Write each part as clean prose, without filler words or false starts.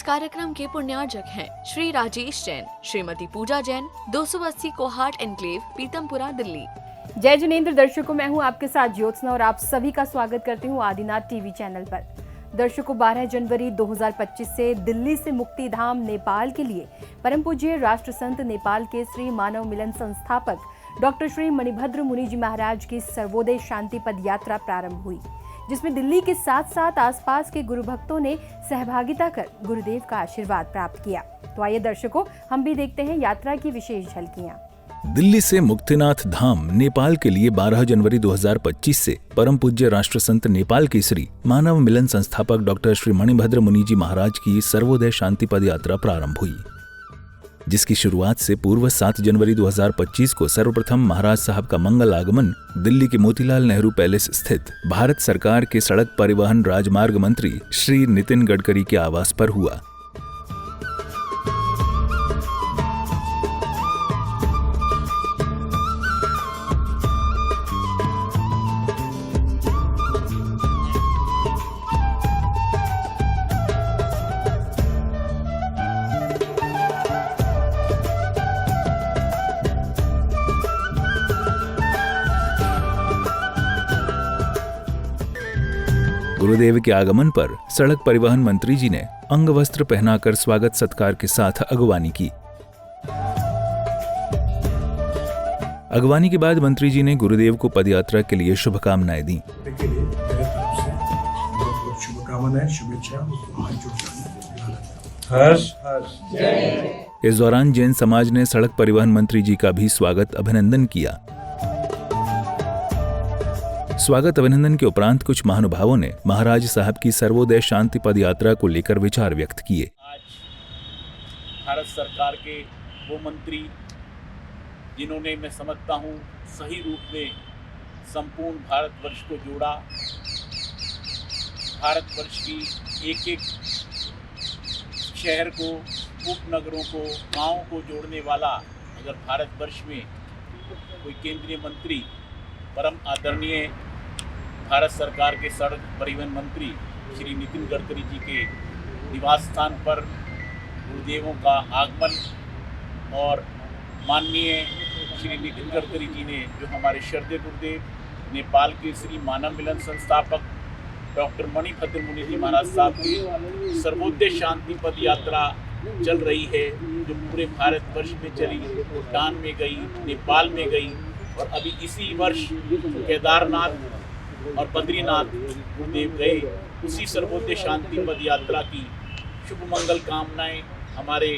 कार्यक्रम के पुण्यार्जक हैं श्री राजेश जैन, श्रीमती पूजा जैन, 280 कोहाट एनक्लेव, पीतमपुरा, दिल्ली। जय जिनेंद्र दर्शकों, मैं हूं आपके साथ ज्योत्सना और आप सभी का स्वागत करती हूं आदिनाथ टीवी चैनल पर। दर्शकों, 12 जनवरी 2025 से दिल्ली से मुक्तिधाम नेपाल के लिए परम पूज्य राष्ट्र संत नेपाल के श्री मानव मिलन संस्थापक डॉक्टर श्री मणिभद्र मुनि जी महाराज की सर्वोदय शांति पद यात्रा प्रारंभ हुई, जिसमें दिल्ली के साथ साथ आसपास के गुरु भक्तों ने सहभागिता कर गुरुदेव का आशीर्वाद प्राप्त किया। तो आइए दर्शकों, हम भी देखते हैं यात्रा की विशेष झलकियां। दिल्ली से मुक्तिनाथ धाम नेपाल के लिए 12 जनवरी 2025 से परम पूज्य राष्ट्र संत नेपाल के श्री मानव मिलन संस्थापक डॉक्टर श्री मणिभद्र मुनि जी महाराज की सर्वोदय शांति पद यात्रा प्रारंभ हुई, जिसकी शुरुआत से पूर्व 7 जनवरी 2025 को सर्वप्रथम महाराज साहब का मंगल आगमन दिल्ली के मोतीलाल नेहरू पैलेस स्थित भारत सरकार के सड़क परिवहन राजमार्ग मंत्री श्री नितिन गडकरी के आवास पर हुआ। गुरुदेव के आगमन पर सड़क परिवहन मंत्री जी ने अंग वस्त्र पहनाकर स्वागत सत्कार के साथ अगवानी की। अगवानी के बाद मंत्री जी ने गुरुदेव को पदयात्रा के लिए शुभकामनाएं दी। इस दौरान जैन समाज ने सड़क परिवहन मंत्री जी का भी स्वागत अभिनंदन किया। स्वागत अभिनंदन के उपरांत कुछ महानुभावों ने महाराज साहब की सर्वोदय शांति पद यात्रा को लेकर विचार व्यक्त किए। आज भारत सरकार के वो मंत्री जिन्होंने, मैं समझता हूँ, सही रूप में संपूर्ण भारतवर्ष को जोड़ा, भारतवर्ष की एक एक शहर को, उपनगरों को, गाँव को जोड़ने वाला अगर भारतवर्ष में कोई केंद्रीय मंत्री, परम आदरणीय भारत सरकार के सड़क परिवहन मंत्री श्री नितिन गडकरी जी के निवास स्थान पर गुरुदेवों का आगमन और माननीय श्री नितिन गडकरी जी ने, जो हमारे श्रद्धेय गुरुदेव नेपाल के श्री मानव मिलन संस्थापक डॉक्टर मणिभद्र मुनि जी महाराज साहब की सर्वोदय शांति पद यात्रा चल रही है, जो पूरे भारतवर्ष में चली, भूटान में गई, नेपाल में गई और अभी इसी वर्ष केदारनाथ और बद्रीनाथ गुरुदेव गए। उसी सर्वोदय शांति पद यात्रा की शुभ मंगल कामनाएं हमारे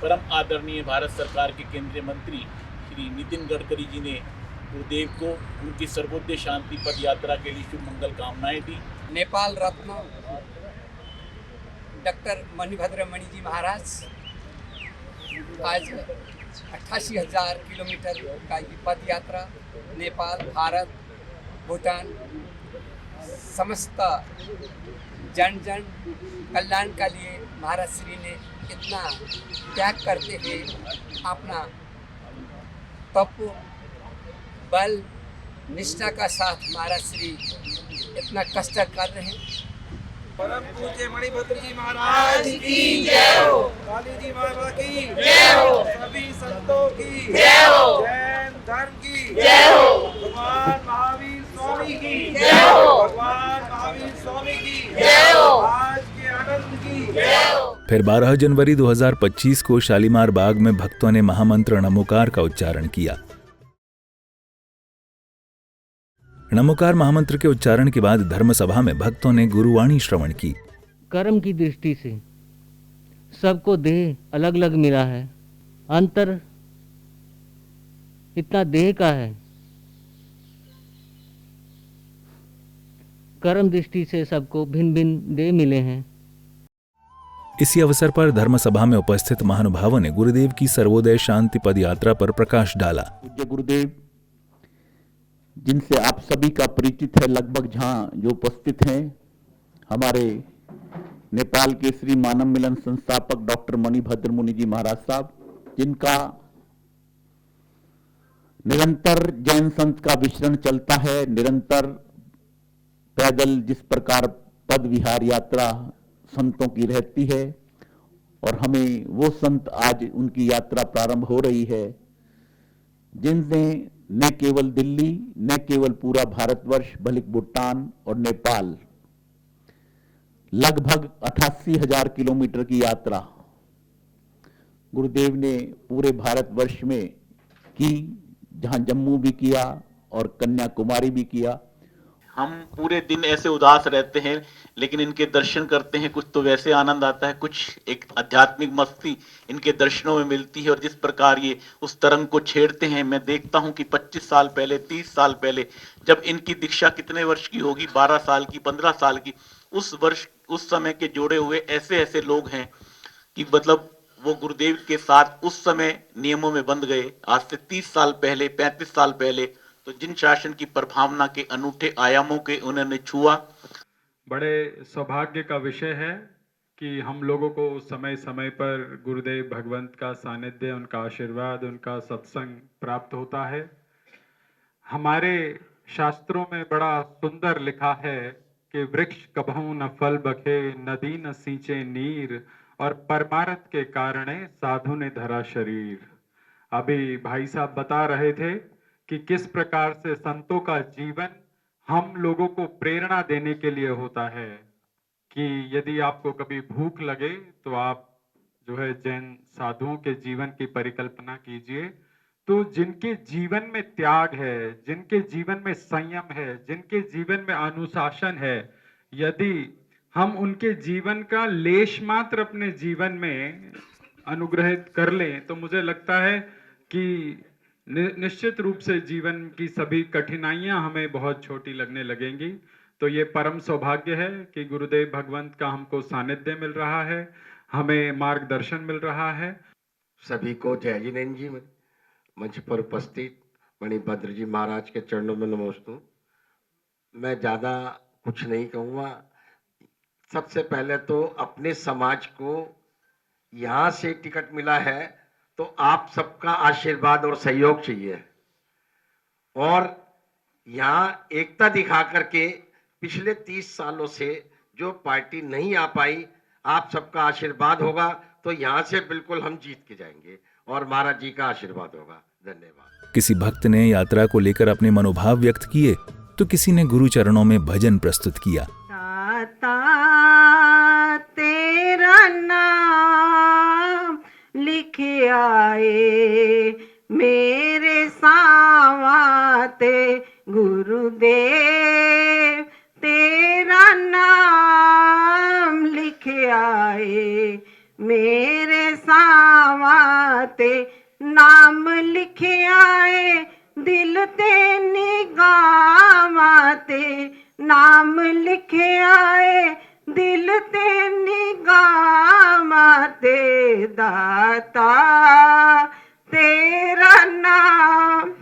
परम आदरणीय भारत सरकार के केंद्रीय मंत्री श्री नितिन गडकरी जी ने गुरुदेव को उनकी सर्वोदय शांति पद यात्रा के लिए शुभ मंगल कामनाएं दी। नेपाल रत्न डॉक्टर मणिभद्र मुनि जी महाराज आज 88,000 किलोमीटर का ये पद यात्रा नेपाल, भारत, भूटान, समस्त जन कल्याण के लिए महाराज श्री ने इतना त्याग करते हुए अपना तप, बल, निष्ठा का साथ महाराज श्री इतना कष्ट कर रहे हैं। परम पूज्य मणिभद्र जी महाराज की जय हो, काली जी माता की जय हो, सभी संतों की जय हो, जैन धर्म की जय हो, भगवान महावीर स्वामी की जय हो, भगवान महावीर स्वामी की जय हो, आज के आनंद की जय हो। फिर 12 जनवरी 2025 को शालीमार बाग में भक्तों ने महामंत्र नमोकार का उच्चारण किया। नमोकार महामंत्र के उच्चारण के बाद धर्मसभा में भक्तों ने गुरुवाणी श्रवण की। कर्म की दृष्टि से सबको देह अलग अलग मिला है, अंतर इतना देह का है। कर्म दृष्टि से सबको भिन्न भिन्न देह मिले हैं। इसी अवसर पर धर्मसभा में उपस्थित महानुभावों ने गुरुदेव की सर्वोदय शांति पद यात्रा पर प्रकाश डाला। पूज्य गुरुदेव जिनसे आप सभी का परिचित है, लगभग जहाँ जो उपस्थित हैं, हमारे नेपाल के श्री मानव मिलन संस्थापक डॉक्टर मणिभद्र मुनि जी महाराज साहब, जिनका निरंतर जैन संत का विचरण चलता है, निरंतर पैदल जिस प्रकार पद विहार यात्रा संतों की रहती है, और हमें वो संत आज उनकी यात्रा प्रारंभ हो रही है जिनने न केवल दिल्ली, न केवल पूरा भारतवर्ष बल्कि भूटान और नेपाल, लगभग 88,000 किलोमीटर की यात्रा गुरुदेव ने पूरे भारतवर्ष में की, जहां जम्मू भी किया और कन्याकुमारी भी किया। हम पूरे दिन ऐसे उदास रहते हैं, लेकिन इनके दर्शन करते हैं कुछ तो वैसे आनंद आता है, कुछ एक आध्यात्मिक मस्ती इनके दर्शनों में मिलती है। और जिस प्रकार ये उस तरंग को छेड़ते हैं, मैं देखता हूं कि 25 साल पहले, 30 साल पहले, जब इनकी दीक्षा कितने वर्ष की होगी, 12 साल की, 15 साल की, उस समय के जोड़े हुए ऐसे ऐसे लोग हैं कि मतलब वो गुरुदेव के साथ उस समय नियमों में बंध गए। आज से 30 साल पहले, 35 साल पहले तो जिन शासन की प्रभावना के अनूठे आयामों के उन्होंने छुआ। बड़े सौभाग्य का विषय है कि हम लोगों को समय समय पर गुरुदेव भगवंत का सानिध्य, उनका आशीर्वाद, उनका सत्संग प्राप्त होता है। हमारे शास्त्रों में बड़ा सुंदर लिखा है कि वृक्ष कभू न फल बखे, नदी न सींचे नीर, और परमार्थ के कारणे साधु ने धरा शरीर। अभी भाई साहब बता रहे थे कि किस प्रकार से संतों का जीवन हम लोगों को प्रेरणा देने के लिए होता है कि यदि आपको कभी भूख लगे तो आप जो है जैन साधुओं के जीवन की परिकल्पना कीजिए। तो जिनके जीवन में त्याग है, जिनके जीवन में संयम है, जिनके जीवन में अनुशासन है, यदि हम उनके जीवन का लेश मात्र अपने जीवन में अनुग्रहित कर लें तो मुझे लगता है कि निश्चित रूप से जीवन की सभी कठिनाइयां हमें बहुत छोटी लगने लगेंगी। तो ये परम सौभाग्य है कि गुरुदेव भगवंत का हमको सानिध्य मिल रहा है, हमें मार्गदर्शन मिल रहा है। सभी को जय जिनेन्द्र जी, मंच पर उपस्थित मणिभद्र जी महाराज के चरणों में नमस्ते। मैं ज़्यादा कुछ नहीं कहूँगा। सबसे पहले तो अपने समाज को यहाँ से टिकट मिला है तो आप सबका आशीर्वाद और सहयोग चाहिए, और यहाँ एकता दिखा करके पिछले 30 सालों से जो पार्टी नहीं आ पाई, आप सबका आशीर्वाद होगा तो यहाँ से बिल्कुल हम जीत के जाएंगे और महाराज जी का आशीर्वाद होगा। धन्यवाद। किसी भक्त ने यात्रा को लेकर अपने मनोभाव व्यक्त किए तो किसी ने गुरु चरणों में भजन प्रस्तुत किया। तेरा नाम लिख आए मेरे सावाते गुरुदेव, तेरा नाम लिख आए मेरे सावाते, नाम लिख आए दिल ते निगामाते, नाम लिख आए दिल ते निगामाते, दाता तेरा नाम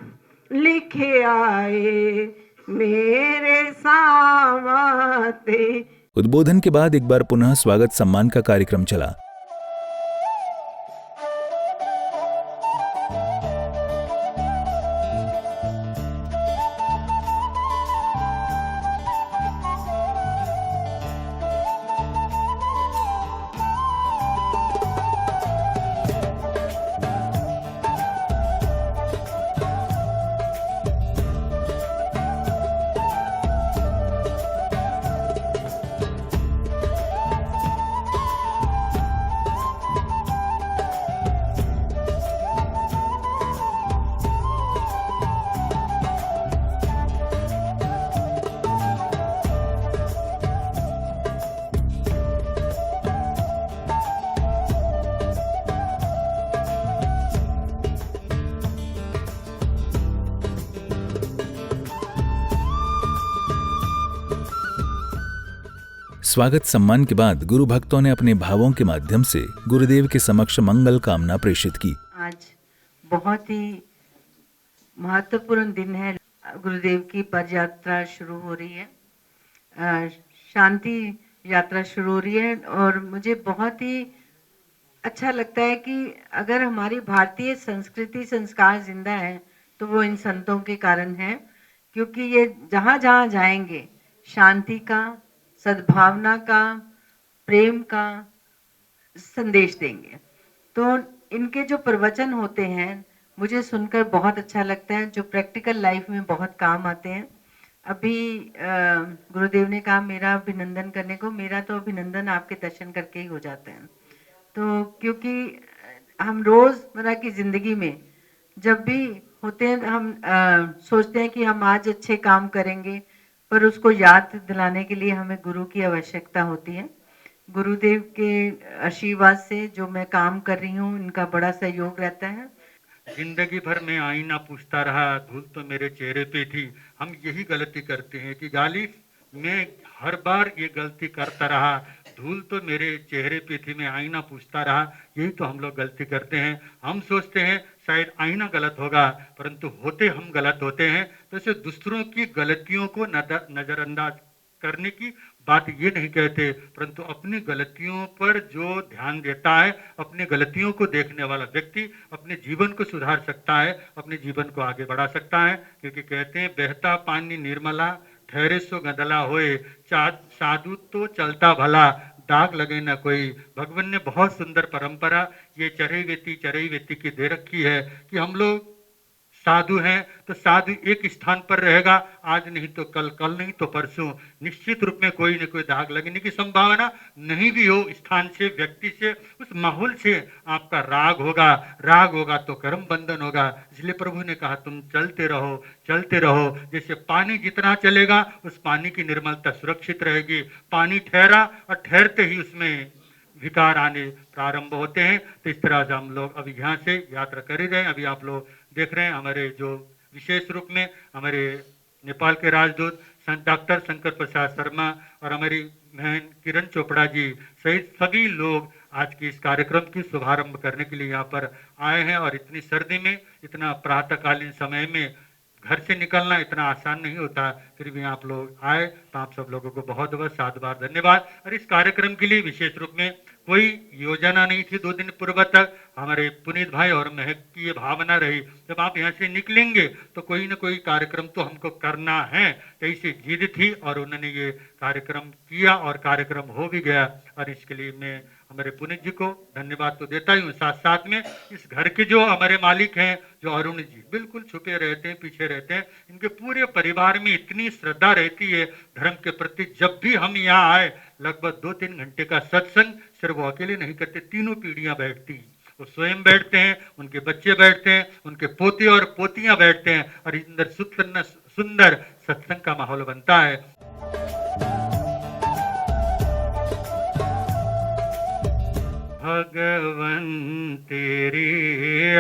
लिख आए मेरे सावाते। उद्बोधन के बाद एक बार पुनः स्वागत सम्मान का कार्यक्रम चला। स्वागत सम्मान के बाद गुरु भक्तों ने अपने भावों के माध्यम से गुरुदेव के समक्ष मंगल कामना प्रेषित की। आज बहुत ही महत्वपूर्ण दिन है। गुरुदेव की पद यात्रा शुरू हो रही है, शांति यात्रा शुरू हो रही है, और मुझे बहुत ही अच्छा लगता है कि अगर हमारी भारतीय संस्कृति संस्कार जिंदा है तो वो इन संतों के कारण है, क्योंकि ये जहाँ जहाँ जाएंगे शांति का, सद्भावना का, प्रेम का संदेश देंगे। तो इनके जो प्रवचन होते हैं मुझे सुनकर बहुत अच्छा लगता है, जो प्रैक्टिकल लाइफ में बहुत काम आते हैं। अभी गुरुदेव ने कहा मेरा अभिनंदन करने को, मेरा तो अभिनंदन आपके दर्शन करके ही हो जाता है। तो क्योंकि हम रोजमर्रा की जिंदगी में जब भी होते हैं हम सोचते हैं कि हम आज अच्छे काम करेंगे, पर उसको याद दिलाने के लिए हमें गुरु की आवश्यकता होती है। गुरुदेव के आशीर्वाद से जो मैं काम कर रही हूँ, इनका बड़ा सहयोग रहता है। जिंदगी भर में आईना पूछता रहा, धूल तो मेरे चेहरे पे थी। हम यही गलती करते हैं कि गालिब मैं हर बार ये गलती करता रहा, धूल तो मेरे चेहरे पे थी, मैं आईना पूछता रहा। यही तो हम लोग गलती करते हैं। हम सोचते हैं शायद आईना गलत होगा, परंतु होते हम गलत होते हैं। तो इसे दूसरों की गलतियों को नजरअंदाज करने की बात ये नहीं कहते, परंतु अपनी गलतियों पर जो ध्यान देता है, अपनी गलतियों को देखने वाला व्यक्ति अपने जीवन को सुधार सकता है, अपने जीवन को आगे बढ़ा सकता है। क्योंकि कहते हैं बहता पानी निर्मला, ठहरे सो गदला होए, साधु तो चलता भला, दाग लगे न कोई। भगवान ने बहुत सुंदर परंपरा ये चरई व्यक्ति की दे रखी है कि हम लोग साधु हैं तो साधु एक स्थान पर रहेगा, आज नहीं तो कल, कल नहीं तो परसों। निश्चित रूप में कोई न कोई दाग लगने की संभावना नहीं भी हो, स्थान से, व्यक्ति से, उस माहौल से आपका राग होगा तो कर्म बंधन होगा। इसलिए प्रभु ने कहा तुम चलते रहो। जैसे पानी जितना चलेगा उस पानी की निर्मलता सुरक्षित रहेगी। पानी ठहरा और ठहरते ही उसमें विकार आने प्रारंभ होते हैं। तो इस तरह से हम लोग अभी यहाँ से यात्रा कर ही रहे हैं। अभी आप लोग देख रहे हैं हमारे जो विशेष रूप में हमारे नेपाल के राजदूत डॉक्टर शंकर प्रसाद शर्मा और हमारी बहन किरण चोपड़ा जी सहित सभी लोग आज के इस कार्यक्रम की शुभारंभ करने के लिए यहाँ पर आए हैं। और इतनी सर्दी में, इतना प्रातःकालीन समय में घर से निकलना इतना आसान नहीं होता, फिर भी आप लोग आए तो आप सब लोगों को बहुत बहुत साधुवाद धन्यवाद। और इस कार्यक्रम के लिए विशेष रूप में कोई योजना नहीं थी। 2 दिन पूर्व तक हमारे पुनीत भाई और महक की ये भावना रही जब आप यहाँ से निकलेंगे तो कोई ना कोई कार्यक्रम तो हमको करना है, तो ऐसी जिद थी और उन्होंने ये कार्यक्रम किया और कार्यक्रम हो भी गया। और इसके लिए मैं हमारे पुनीत जी को धन्यवाद तो देता ही हूँ। साथ साथ में इस घर के जो हमारे मालिक हैं, जो अरुण जी, बिल्कुल छुपे रहते हैं, पीछे रहते हैं। इनके पूरे परिवार में इतनी श्रद्धा रहती है धर्म के प्रति। जब भी हम यहाँ आए लगभग 2-3 घंटे का सत्संग सिर्फ वो अकेले नहीं करते, तीनों पीढ़ियां बैठती, वो स्वयं बैठते हैं, उनके बच्चे बैठते हैं, उनके पोते और पोतियां बैठते हैं और अंदर सुंदर सत्संग का माहौल बनता है। भगवन तेरी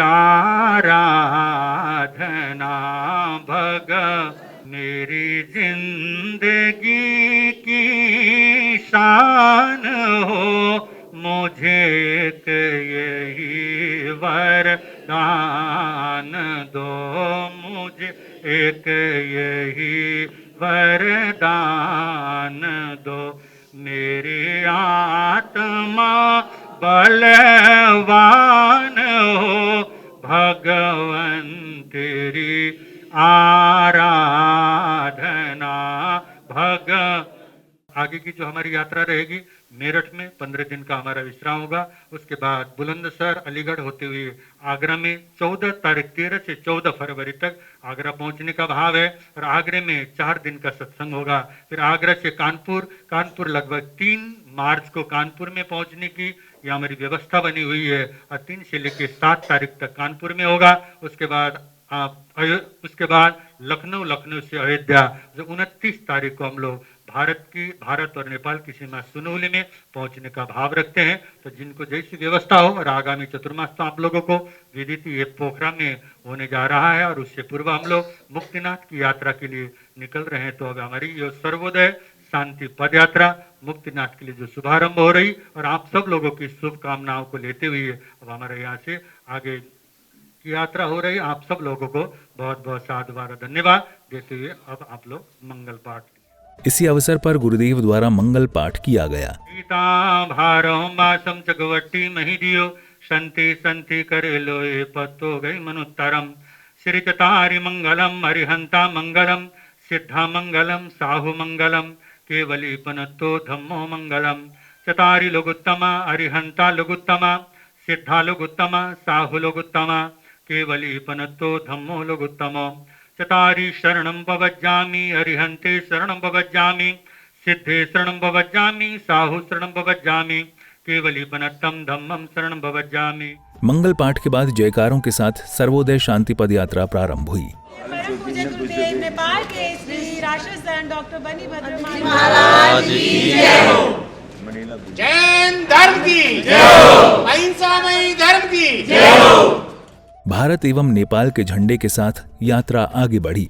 आराधना मेरी जिंदगी की शान हो, मुझे एक यही वरदान दो, मुझे एक यही वरदान दो। मेरी आत्मा बलवान हो, भगवन तेरी आराधना आगे की जो हमारी यात्रा रहेगी, मेरठ में 15 दिन का हमारा विश्राम होगा। उसके बाद बुलंदशहर, अलीगढ़ होते हुए आगरा में 13 से 14 फरवरी तक आगरा पहुंचने का भाव है और आगरे में 4 दिन का सत्संग होगा। फिर आगरा से कानपुर लगभग 3 मार्च को कानपुर में पहुंचने की यह हमारी व्यवस्था बनी हुई है और 3 से लेकर 7 तारीख तक कानपुर में होगा। उसके बाद लखनऊ से अयोध्या, जो 29 तारीख को हम लोग भारत और नेपाल की सीमा सुनौली में पहुंचने का भाव रखते हैं। तो जिनको जैसी व्यवस्था हो, और आगामी चतुर्मास तो आप लोगों को विदित ये पोखरा में होने जा रहा है और उससे पूर्व हम लोग मुक्तिनाथ की यात्रा के लिए निकल रहे हैं। तो अब हमारी ये सर्वोदय शांति पद यात्रा मुक्तिनाथ के लिए जो शुभारंभ हो रही और आप सब लोगों की शुभकामनाओं को लेते हुए अब हमारे यहाँ से आगे की यात्रा हो रही। आप सब लोगों को बहुत बहुत साधुवाद धन्यवाद देते हुए अब आप लोग मंगल पाठ। इसी अवसर पर गुरुदेव द्वारा मंगल पाठ किया गया। सीता भारो मासम चकवटी मही दियो, संति संति करे लोए पत्तो गई मनुत्तरम। श्री चतारि मंगलम अरिहंता मंगलम, सिद्धा मंगलम साहु मंगलम, केवली पनत्तो धम्मो मंगलम। चतारी लोगोत्तम अरिहंता लोगोत्तम सिद्धा लोगोत्तम साहु लोगोत्तम केवली पनत्तो धम्मो लोगोत्तम चतारी शरणं भवज्जामि अरिहंते शरणं भवज्जामि सिद्धे शरणं भवज्जामि साहु शरणं भवज्जामि केवली पनत्तम धम्मं शरणं भवज्जामि। मंगल पाठ के बाद जयकारों के साथ सर्वोदय शांति पद यात्रा प्रारंभ हुई। परम पूज्य गुरुदेव नेपाल के श्री राष्ट्रसंत डॉक्टर मणिभद्र महाराज की जय हो। जैन धर्म की जय हो। अहिंसामयी धर्म की जय हो। भारत एवं नेपाल के झंडे के साथ यात्रा आगे बढ़ी।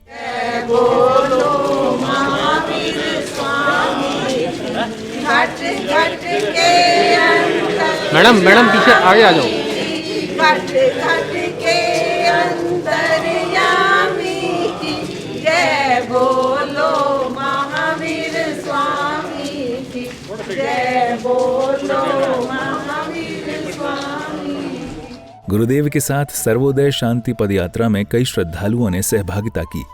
मैडम पीछे आगे आ जाओ। घट घट के अंतर्यामी की जय बोलो महावीर स्वामी की जय बोलो महावीर स्वामी। गुरुदेव के साथ सर्वोदय शांति पद यात्रा में कई श्रद्धालुओं ने सहभागिता की।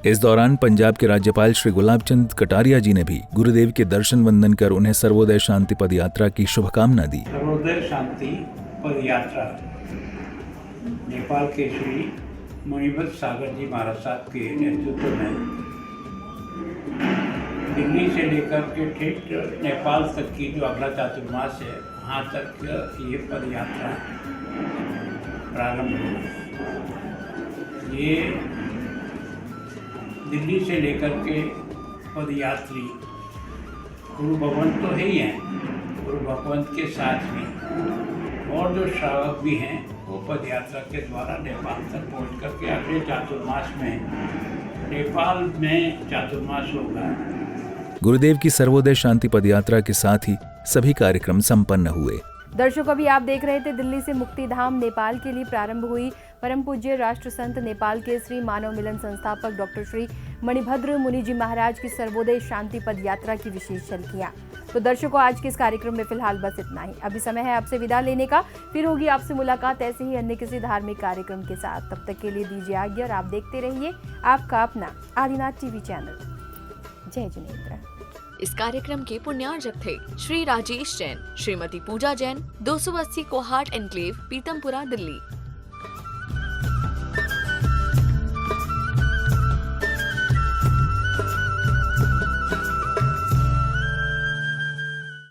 इस दौरान पंजाब के राज्यपाल श्री गुलाब चंद कटारिया जी ने भी गुरुदेव के दर्शन वंदन कर उन्हें सर्वोदय शांति पद यात्रा की शुभकामना दी। सर्वोदय शांति पद यात्रा नेपाल के श्री मणिभद्र सागर जी महाराज साहब के नेतृत्व में दिल्ली से लेकर के ठेठ नेपाल तक की जो अगला चातुर्मास है वहाँ तक ये पद यात्रा प्रारंभ हुई। ये दिल्ली से लेकर के पदयात्री गुरु भगवंत तो है ही हैं, गुरु भगवंत के साथ में और जो श्रावक भी हैं वो पदयात्रा के द्वारा नेपाल तक पहुंच करके अगले चातुर्मास में नेपाल में चातुर्मास होगा। गुरुदेव की सर्वोदय शांति पद यात्रा के साथ ही सभी कार्यक्रम संपन्न हुए। दर्शकों, अभी आप देख रहे थे दिल्ली से मुक्तिधाम नेपाल के लिए प्रारंभ हुई परम पूज्य राष्ट्र संत नेपाल के श्री मानव मिलन संस्थापक डॉक्टर श्री मणिभद्र मुनि जी महाराज की सर्वोदय शांति पद यात्रा की विशेष झलकियां। तो दर्शकों, आज के इस कार्यक्रम में फिलहाल बस इतना ही। अभी समय है आपसे विदा लेने का, फिर होगी आपसे मुलाकात ऐसे ही अन्य किसी धार्मिक कार्यक्रम के साथ। तब तक के लिए दीजिए आज्ञा और आप देखते रहिए आपका अपना आदिनाथ टीवी चैनल। जय जिनेन्द्र। इस कार्यक्रम के पुण्यार्जक थे श्री राजेश जैन, श्रीमती पूजा जैन, 280 कोहाट एनक्लेव, पीतमपुरा, दिल्ली।